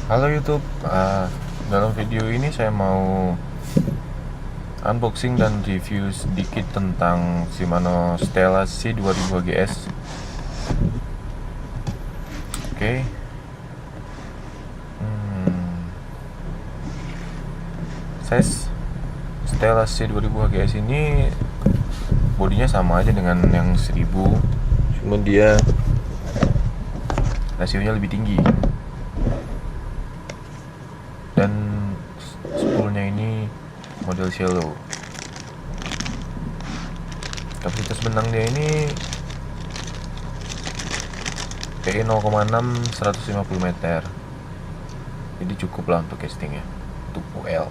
Halo YouTube, dalam video ini saya mau unboxing dan review sedikit tentang Shimano Stella C2000 HGS. Oke. Size Stella C2000 HGS ini bodinya sama aja dengan yang 1000, cuman dia rasionya lebih tinggi. Dan spoolnya ini model shallow. Kapasitas benang dia ini PE 0,6 150 meter. Jadi cukup lah untuk casting ya, untuk UL.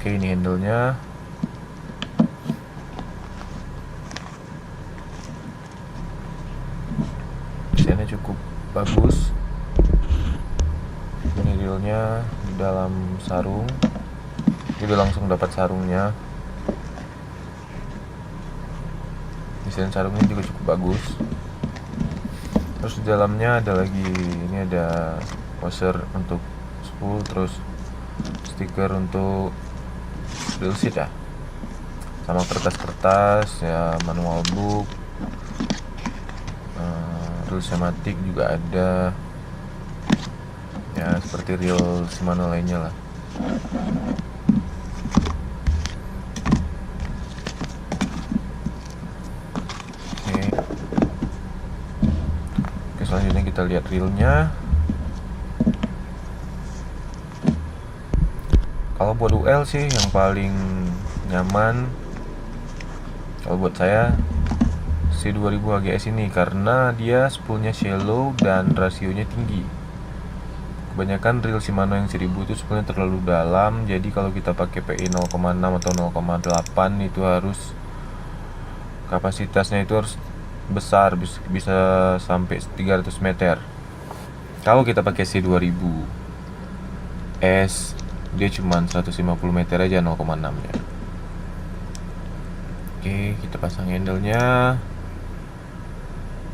Oke, ini handle-nya. Desainnya cukup bagus. Ini reelnya di dalam sarung. Udah langsung dapat sarungnya. Desain sarungnya juga cukup bagus. Terus di dalamnya ada lagi, ini ada washer untuk spool, terus stiker untuk reel sheet ya, sama kertas-kertas ya, manual book, reel schematic juga ada ya, seperti reel Shimano lainnya lah. Oke, selanjutnya kita lihat reelnya. Kalau buat UL sih yang paling nyaman kalau buat saya C2000 HGS ini, karena dia spoolnya shallow dan rasionya tinggi. Kebanyakan reel Shimano yang 1000 itu spoolnya terlalu dalam, jadi kalau kita pakai PI 0,6 atau 0,8 itu harus kapasitasnya itu harus besar, bisa sampai 300 meter. Kalau kita pakai C2000 S, dia cuma 150 meter aja, 0,6 ya. Oke, kita pasang handle-nya.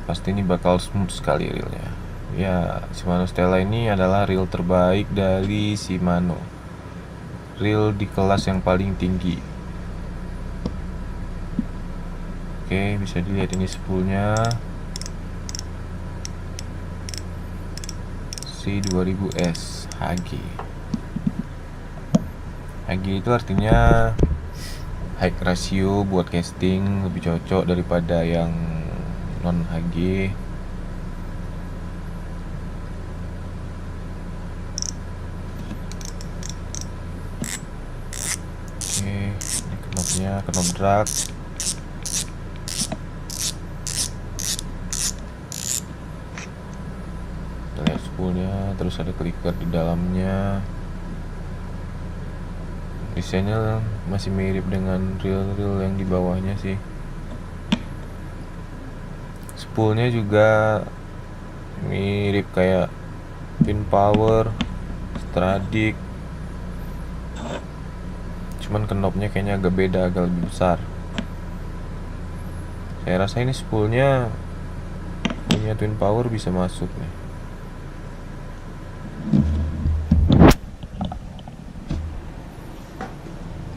Pasti ini bakal smooth sekali reelnya. Ya, Shimano Stella ini adalah reel terbaik dari Shimano. Reel di kelas yang paling tinggi. Oke, bisa dilihat ini spoolnya C2000S HG. HG itu artinya high ratio, buat casting lebih cocok daripada yang non HG. Oke, ini knopnya, knop drag. Kita lihat spoolnya, terus ada clicker di dalamnya. Desainnya masih mirip dengan reel-reel yang di bawahnya sih. Spoolnya juga mirip kayak Twin Power, Stradic, cuman knopnya kayaknya agak beda, agak lebih besar. Saya rasa ini spoolnya punya Twin Power bisa masuk nih.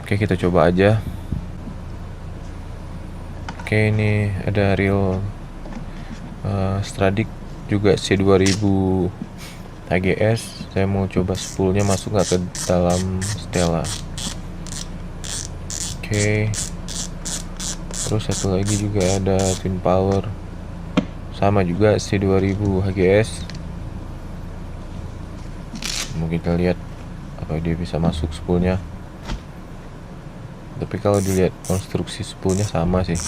Oke, kita coba aja. Oke, ini ada reel Stradic juga C2000 HGS. Saya mau coba spoolnya masuk nggak ke dalam Stella. Oke, terus satu lagi juga ada Twin Power, sama juga C2000 HGS. Mau kita lihat apa dia bisa masuk spoolnya. Tapi kalau dilihat konstruksi spoolnya sama sih,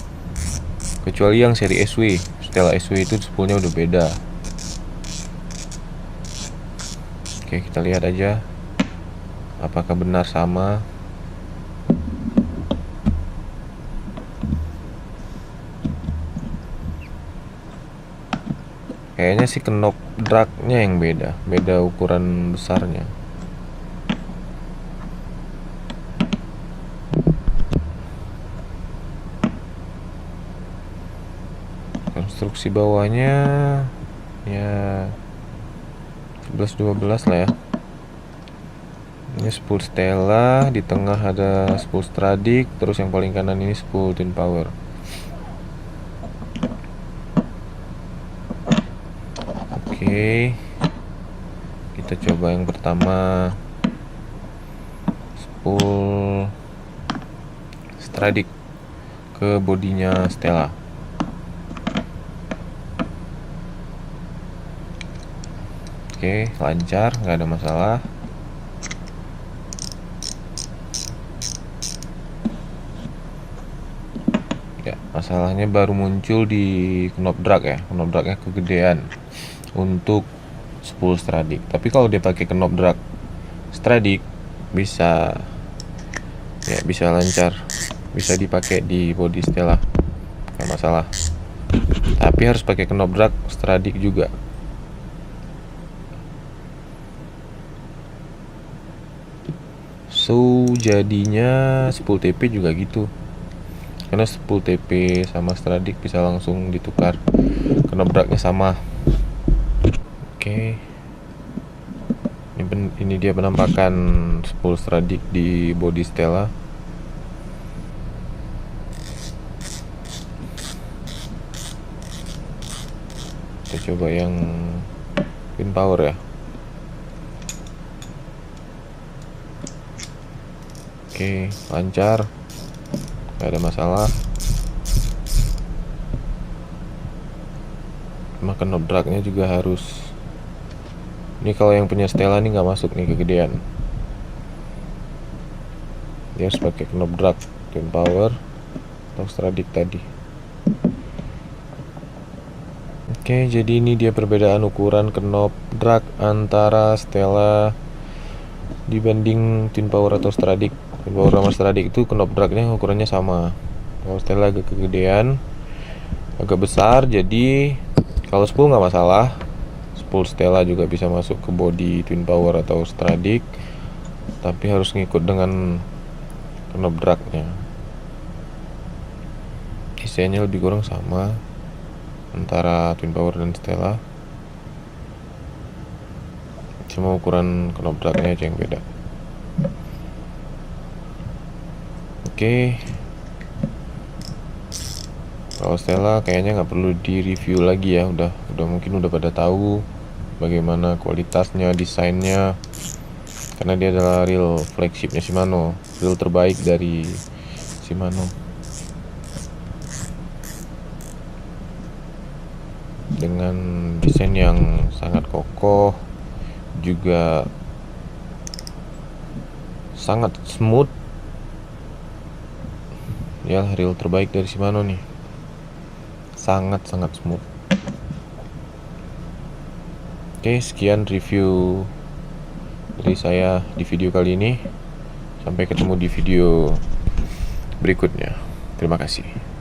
kecuali yang seri SW. Stella SW itu spoolnya udah beda. Oke, kita lihat aja apakah benar sama. Kayaknya sih knop dragnya yang beda ukuran besarnya. Konstruksi bawahnya ya 11-12 lah ya. Ini spool Stella, di tengah ada spool Stradic, terus yang paling kanan ini spool Twin Power. Oke, kita coba yang pertama, spool Stradic ke bodinya Stella. Oke, lancar, nggak ada masalah. Ya, masalahnya baru muncul di knob drag ya, knob dragnya kegedean untuk spool Stradic. Tapi kalau dia pakai knob drag Stradic bisa lancar, bisa dipakai di body Stella, nggak masalah. Tapi harus pakai knob drag Stradic juga. So jadinya spool TP juga gitu, karena spool TP sama Stradic bisa langsung ditukar, knob dragnya sama. Oke, ini dia penampakan spool Stradic di body Stella. Kita coba yang Twin Power ya. Oke, lancar, nggak ada masalah. Maka knob dragnya juga harus. Ini kalau yang punya Stella nih nggak masuk nih, kegedean. Dia harus pakai knob drag Twin Power atau Stradic tadi. Oke, jadi ini dia perbedaan ukuran knob drag antara Stella dibanding Twin Power atau Stradic. Twin Power sama Stradic itu knob dragnya ukurannya sama. Kalau Stella agak kegedean, agak besar, jadi kalau spool nggak masalah. Spool Stella juga bisa masuk ke body Twin Power atau Stradic, tapi harus ngikut dengan knob dragnya. Desainnya lebih kurang sama antara Twin Power dan Stella, cuma ukuran knob dragnya aja yang beda. Oke, kalau Stella kayaknya nggak perlu di review lagi ya, udah mungkin udah pada tahu bagaimana kualitasnya, desainnya, karena dia adalah real flagshipnya Shimano, real terbaik dari Shimano. Dengan desain yang sangat kokoh, juga sangat smooth. Ya, real terbaik dari Shimano nih. Sangat smooth. Oke, sekian review dari saya di video kali ini. Sampai ketemu di video berikutnya. Terima kasih.